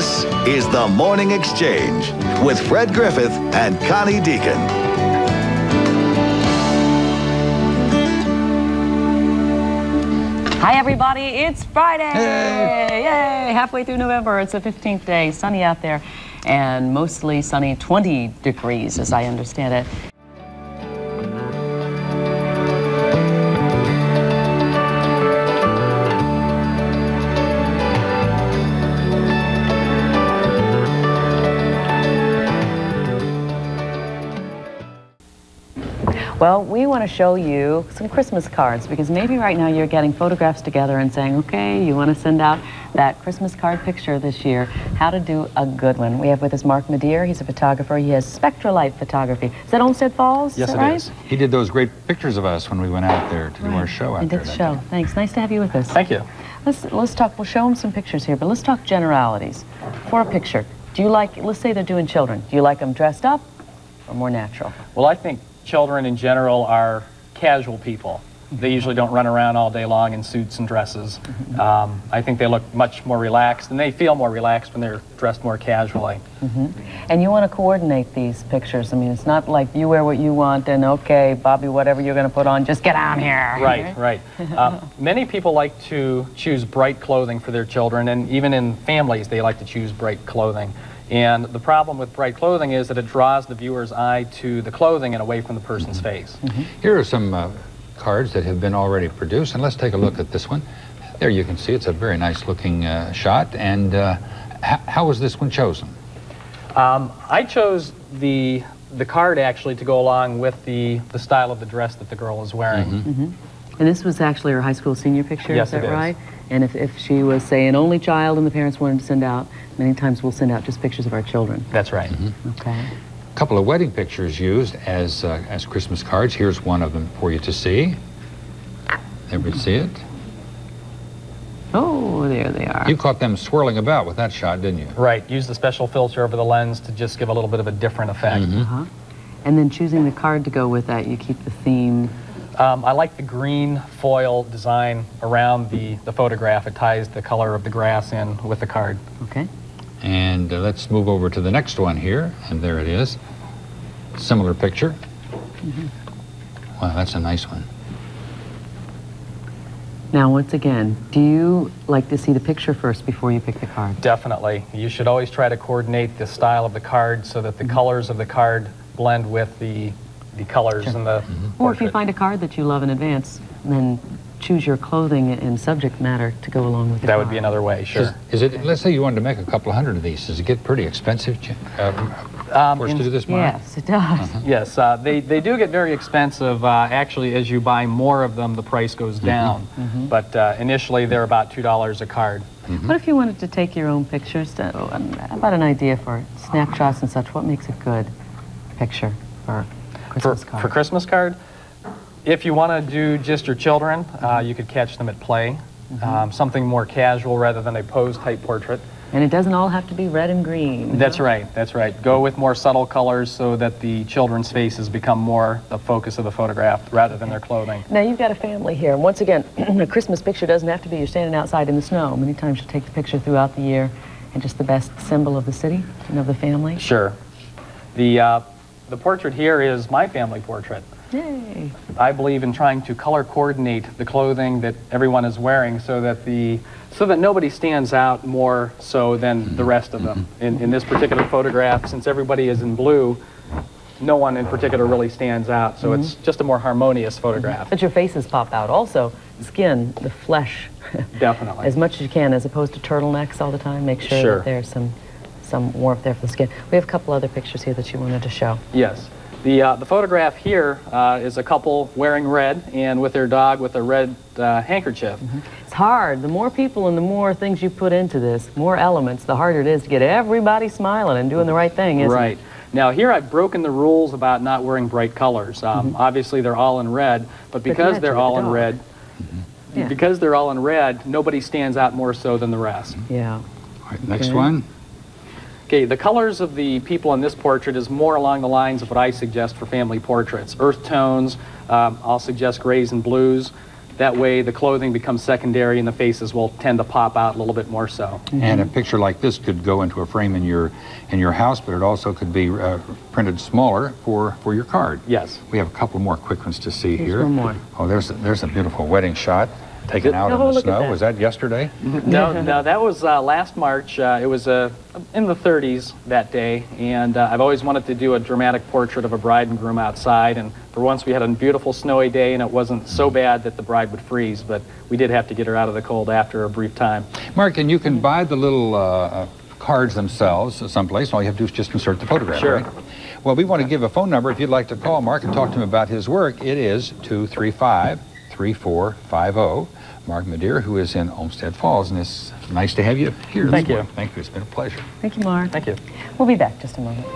This is The Morning Exchange with Fred Griffith and Connie Dieken. Hi everybody, it's Friday! Hey. Yay! Halfway through November, it's the 15th day, sunny out there, and mostly sunny, 20 degrees as I understand it. Well, we want to show you some Christmas cards because maybe right now you're getting photographs together and saying, okay, you want to send out that Christmas card picture this year, how to do a good one. We have with us Mark Madere. He's a photographer. He has SpectraLight photography. Is that Olmsted Falls? Yes, is that it right? is. He did those great pictures of us when we went out there to do our show out there. He did the show. Thanks. Nice to have you with us. Thank you. Let's talk. We'll show them some pictures here, but let's talk generalities. For a picture, do you like, let's say they're doing children, do you like them dressed up or more natural? Well, I think children in general are casual people. They usually don't run around all day long in suits and dresses. I think they look much more relaxed, and they feel more relaxed when they're dressed more casually. And you want to coordinate these pictures. I mean, it's not like you wear what you want and, okay, Bobby, whatever you're going to put on, just get out here. Right, right. Many people like to choose bright clothing for their children, and even in families, they like to choose bright clothing. And the problem with bright clothing is that it draws the viewer's eye to the clothing and away from the person's face. Here are some cards that have been already produced, and let's take a look at this one. There you can see it's a very nice looking shot. And how was this one chosen? I chose the card actually to go along with the style of the dress that the girl is wearing. And this was actually her high school senior picture, Yes, is that it is. right? And if she was, say, an only child and the parents wanted to send out, many times we'll send out just pictures of our children. That's right. Okay. A couple of wedding pictures used as Christmas cards. Here's one of them for you to see. Everybody see it? Oh, there they are. You caught them swirling about with that shot, didn't you? Right. Use the special filter over the lens to just give a little bit of a different effect. And then choosing the card to go with that, you keep the theme. I like the green foil design around the photograph. It ties the color of the grass in with the card. Okay. And let's move over to the next one here, and there it is. Similar picture. Wow, that's a nice one. Now, once again, do you like to see the picture first before you pick the card? Definitely. You should always try to coordinate the style of the card so that the colors of the card blend with the colors and the Or if you portrait. find a card that you love in advance, then choose your clothing and subject matter to go along with the That card. would be another way, sure. Is it, let's say you wanted to make a couple of hundred of these, does it get pretty expensive for us to do this, Mark? Yes, it does. Yes, they do get very expensive. Actually, as you buy more of them, the price goes down. But initially, they're about $2 a card. What if you wanted to take your own pictures? How about an idea for snapshots and such? What makes a good picture for Christmas card? For Christmas card, if you want to do just your children, you could catch them at play. Something more casual rather than a pose-type portrait. And it doesn't all have to be red and green. That's right, that's right. Go with more subtle colors so that the children's faces become more the focus of the photograph rather than their clothing. Now, you've got a family here. And once again, a Christmas picture doesn't have to be you're standing outside in the snow. Many times you take the picture throughout the year and just the best symbol of the city and of the family. Sure. The portrait here is my family portrait. Yay. I believe in trying to color coordinate the clothing that everyone is wearing so that nobody stands out more so than the rest of them. In this particular photograph, since everybody is in blue, no one in particular really stands out, so it's just a more harmonious photograph. But your faces pop out. Also, skin, the flesh, Definitely. as much as you can, as opposed to turtlenecks all the time. Make sure Sure. that there's some warmth there for the skin. We have a couple other pictures here that you wanted to show. Yes. The photograph here is a couple wearing red and with their dog with a red handkerchief. It's hard. The more people and the more things you put into this, more elements, the harder it is to get everybody smiling and doing the right thing, isn't Right. it? Now here I've broken the rules about not wearing bright colors. Obviously they're all in red, but because they're all in red, Yeah. because they're all in red, nobody stands out more so than the rest. Yeah. All right, next one. Okay, the colors of the people in this portrait is more along the lines of what I suggest for family portraits. Earth tones, I'll suggest grays and blues. That way the clothing becomes secondary and the faces will tend to pop out a little bit more so. And a picture like this could go into a frame in your house, but it also could be printed smaller for your card. Yes. We have a couple more quick ones to see Here's here. one more. Oh, there's a beautiful wedding shot taken out in Oh, the look at snow. that. Was that yesterday? No, that was last March. It was in the 30s that day, and I've always wanted to do a dramatic portrait of a bride and groom outside, and for once we had a beautiful snowy day, and it wasn't so bad that the bride would freeze, but we did have to get her out of the cold after a brief time. Mark, and you can buy the little cards themselves someplace. All you have to do is just insert the photograph, Sure. right? Well, we want to give a phone number if you'd like to call Mark and talk to him about his work. It is 235-3450. Mark Madere, who is in Olmsted Falls, and it's nice to have you here. Thank you. Thank you. It's been a pleasure. Thank you, Mark. Thank you. We'll be back just a moment.